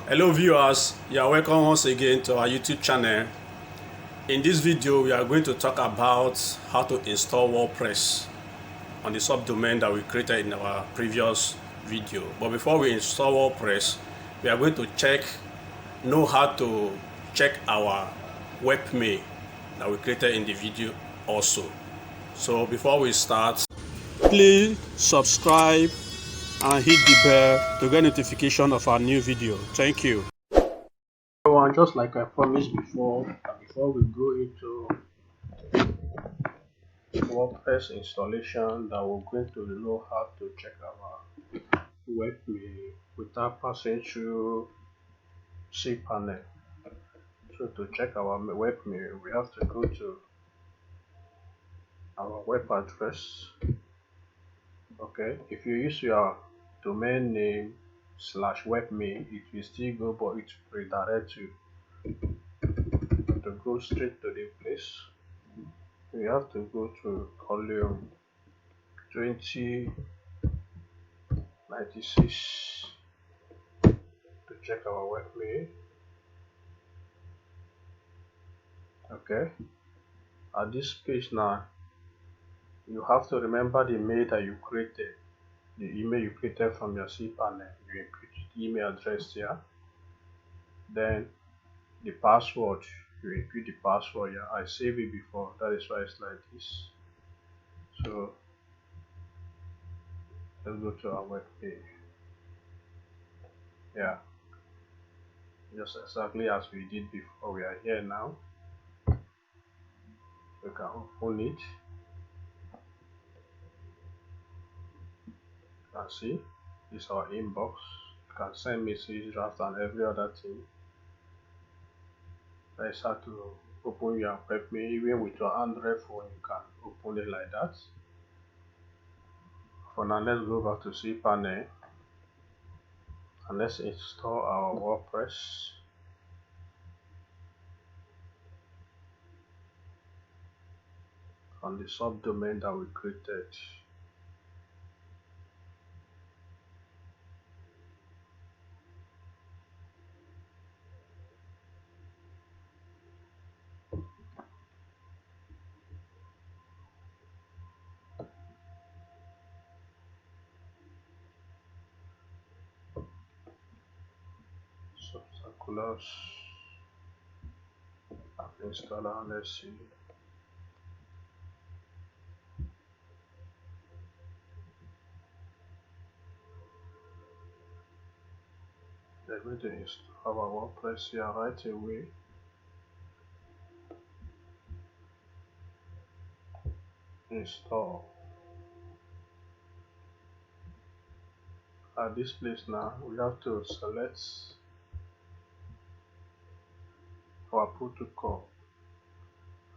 Hello viewers, you are welcome once again to our YouTube channel. In this video, we are going to talk about how to install WordPress on the subdomain that we created in our previous video. But before we install WordPress, we are going to know how to check our webmail that we created in the video also. So before we start, please subscribe and hit the bell to get notification of our new video. Thank you. Everyone, just like I promised before we go into WordPress installation, that we're going to know how to check our webmail without passing through Cpanel. So to check our webmail, we have to go to our web address. Okay, if you use your domain name /webmail, it will still go, but it will redirect you to go straight to the place. We have to go to column 2096 to check our webmail. Okay, at this page now, you have to remember the mail that you created, the email you created from your Cpanel. You input the email address here, then the password, you input the password here. I saved it before, that is why it's like this. So let's go to our webpage. Yeah, just exactly as we did before. We are here now. We can open it. You can see this is our inbox. You can send message, draft, and every other thing. That's how to open your webmail. Even with your Android phone, you can open it like that. For now, let's go back to Cpanel and let's install our WordPress. On the subdomain that we created. Subcirculars app installer. Let's see. We're going to install our WordPress here right away. Install. At this place now, we have to select our protocol.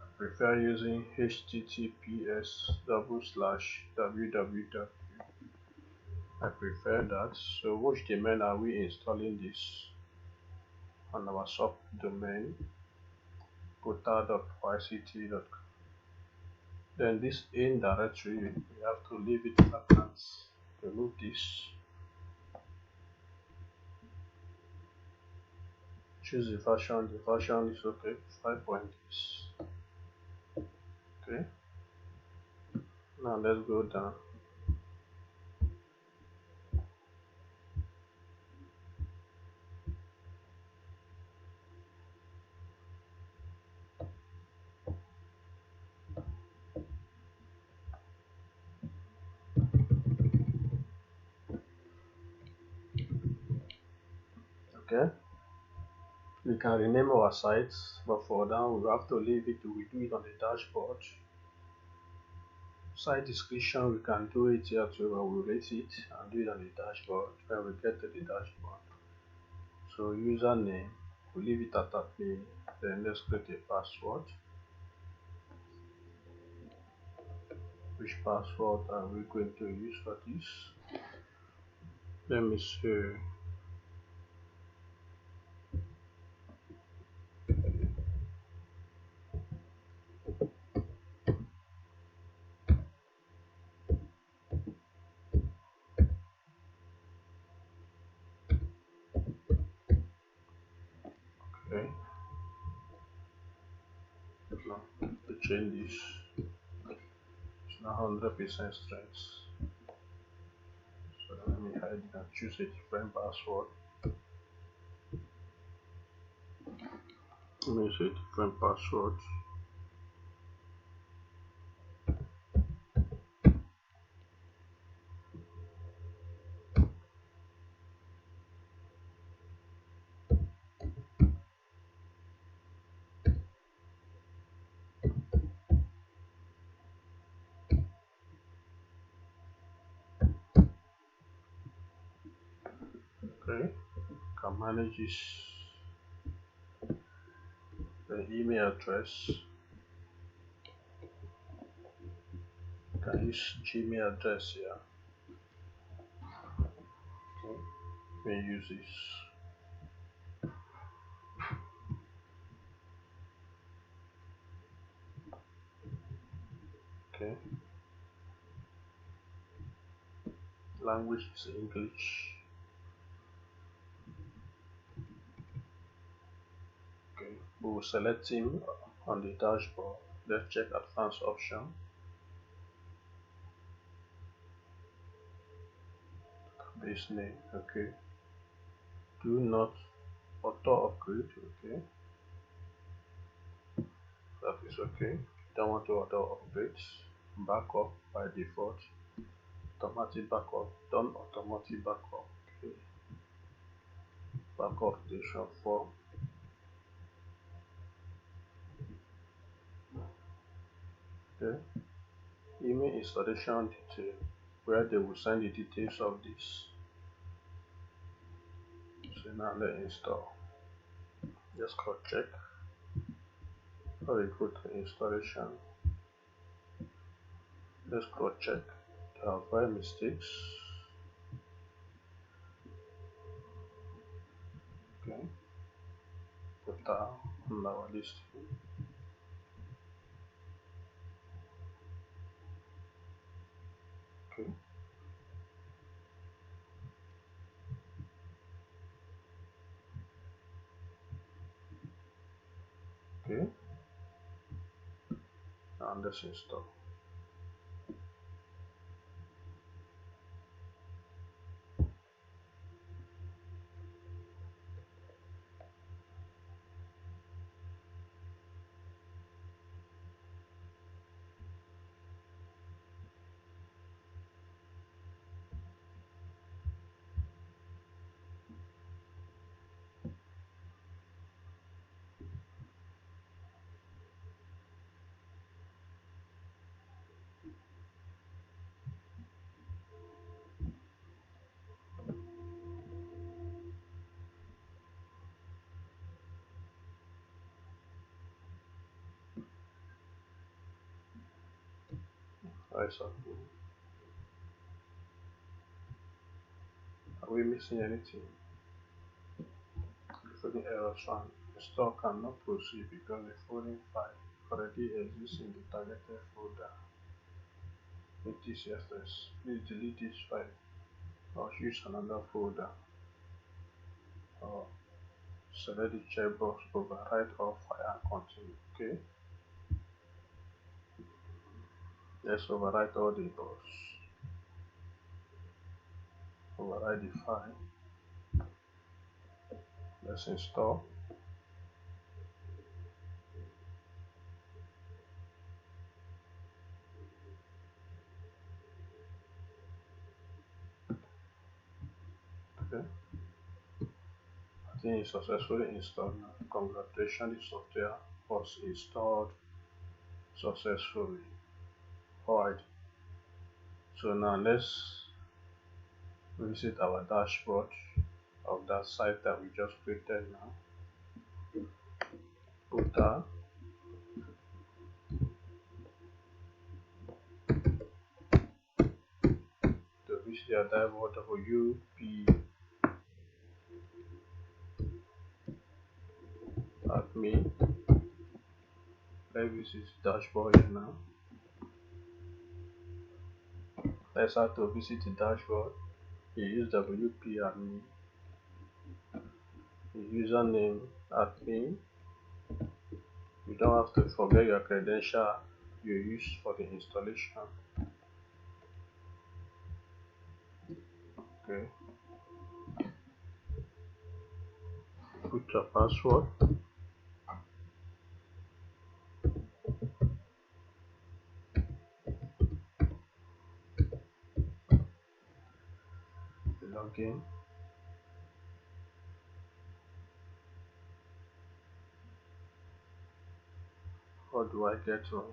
I prefer using https://www. I prefer that. So which domain are we installing this? On our subdomain portal.yct.com. Then this in directory, we have to leave it vacant. Remove this. Choose the version. The version is okay, 5.6. Okay. Now let's go down. Okay. We can rename our sites, but for now we have to leave it. We do it on the dashboard. Site description, we can do it here too, but we'll rate it and do it on the dashboard when we get to the dashboard. So username, we leave it at admin. Then let's create a password. Which password are we going to use for this? Let me see. now. To change this, it's now 100% strength. So let me hide it and choose a different password. Let me use a different password. Okay, can manage this. The email address. Can use Gmail address here. Okay, we use this. Okay, language is English. Okay, we will select him on the dashboard. Let's check advanced option. Base name. Okay, do not auto upgrade. Okay, that is okay. Don't want to auto upgrade. Backup by default. Automatic backup. Done automatic backup. Okay, backup station 4. Okay, email installation detail, where they will send the details of this. So now let's install. Just go check. Or we go to installation. Let's go check. There are 5 mistakes. Okay, put that on our list. Okay, okay, and let's install. Right, so are we missing anything? Including errors found. The store cannot proceed because the following file already exists in the targeted folder. With this yes, please delete this file or use another folder, or select the checkbox, override all file and continue. Okay, let's override all the box. Override the file. Let's install. Okay, I think it's successfully installed now. Congratulations, the software was installed successfully. Alright, so now let's visit our dashboard of that site that we just created now. Footer. To visit your dashboard, admin. Let's visit dashboard here now. Let's have to visit the dashboard. You use WP admin. The username admin. You don't have to forget your credential you use for the installation. Okay. Put your password. Login. What do I get wrong?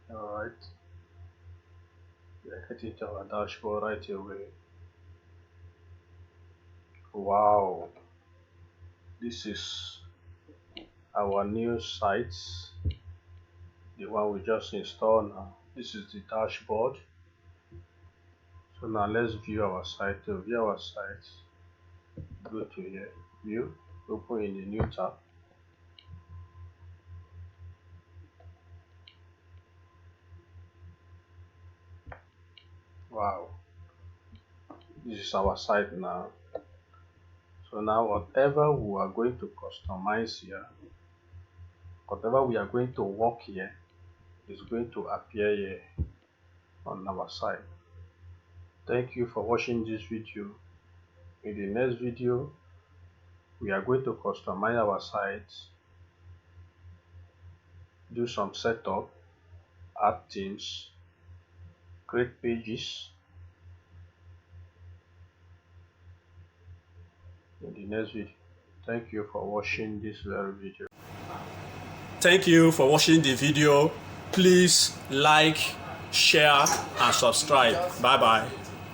Alright. We are getting to our dashboard right away. Wow. This is our new site, the one we just installed now. This is the dashboard. So now let's view our site. To view our site, go to here, view, open in a new tab. Wow, this is our site now. So now whatever we are going to customize here, whatever we are going to work here, is going to appear here on our site. Thank you for watching this video. In the next video, we are going to customize our site, do some setup, add themes, create pages. In the next video. Thank you for watching this very video. Thank you for watching the video. Please like, share and subscribe. Bye bye.